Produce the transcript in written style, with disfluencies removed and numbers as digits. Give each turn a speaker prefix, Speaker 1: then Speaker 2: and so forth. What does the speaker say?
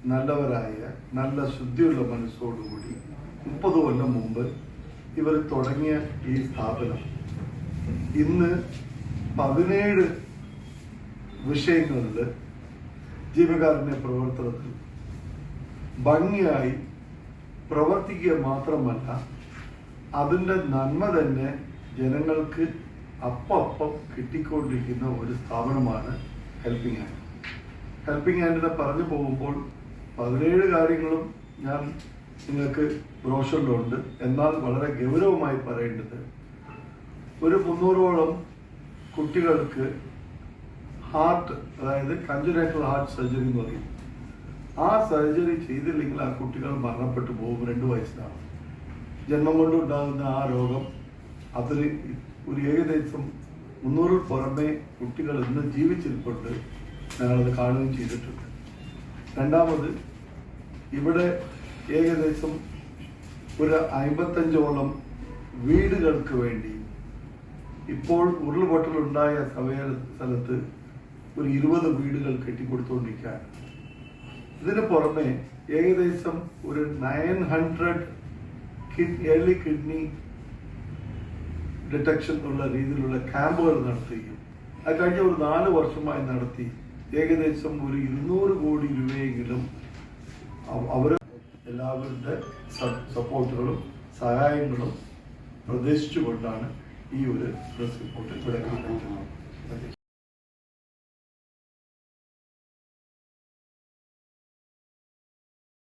Speaker 1: നല്ലവരായ നല്ല ശുദ്ധിയുള്ള മനസ്സോടുകൂടി 30 കൊല്ലം മുമ്പ് ഇവർ തുടങ്ങിയ ഈ സ്ഥാപനം ഇന്ന് 17 വിഷയങ്ങളിൽ ജീവകാരുണ്യ പ്രവർത്തനത്തിൽ ഭംഗിയായി പ്രവർത്തിക്കുക മാത്രമല്ല അതിൻ്റെ നന്മ തന്നെ ജനങ്ങൾക്ക് അപ്പം കിട്ടിക്കൊണ്ടിരിക്കുന്ന ഒരു സ്ഥാപനമാണ് ഹെൽപ്പിംഗ് ഹാൻഡ്. ഹെൽപ്പിംഗ് ഹാൻഡിനെ പറഞ്ഞു പോകുമ്പോൾ 17 കാര്യങ്ങളും ഞാൻ നിങ്ങൾക്ക് ബ്രോഷറിലുണ്ട്. എന്നാൽ വളരെ ഗൗരവമായി പറയേണ്ടത് ഒരു 300ഓളം കുട്ടികൾക്ക് ഹാർട്ട്, അതായത് കഞ്ചനൈറ്റൽ ഹാർട്ട് സർജറി എന്ന് പറയും, ആ സർജറി ചെയ്തില്ലെങ്കിൽ ആ കുട്ടികൾ മരണപ്പെട്ടു പോകും. 2 വയസ്സിലാണ് ജന്മം കൊണ്ടുണ്ടാകുന്ന ആ രോഗം. അതിൽ ഒരു ഏകദേശം 300 പുറമെ കുട്ടികൾ ഇന്ന് ജീവിച്ചിരിപ്പുണ്ട്. ഞങ്ങളത് കാണുകയും ചെയ്തിട്ടുണ്ട്. രണ്ടാമത്, ഇവിടെ ഏകദേശം ഒരു 55ഓളം വീടുകൾക്ക് വേണ്ടി ഇപ്പോൾ ഉരുൾപൊട്ടലുണ്ടായ സ്ഥലത്ത് ഒരു 20 വീടുകൾ കെട്ടിക്കൊടുത്തുകൊണ്ടിരിക്കുകയാണ്. ഇതിന് പുറമെ ഏകദേശം ഒരു 900 ഏർലി കിഡ്നി ഡിറ്റക്ഷൻ ഉള്ള രീതിയിലുള്ള ക്യാമ്പുകൾ നടത്തുകയും അത് കഴിഞ്ഞ ഒരു 4 വർഷമായി നടത്തി ഏകദേശം ഒരു 200 കോടി രൂപയെങ്കിലും അവർ എല്ലാവരുടെ സപ്പോർട്ടുകളും സഹായങ്ങളും പ്രതീക്ഷിച്ചുകൊണ്ടാണ് ഈ ഒരു പ്രസ് റിപ്പോർട്ട് ഇവിടെ കണ്ടെത്തുന്നത്.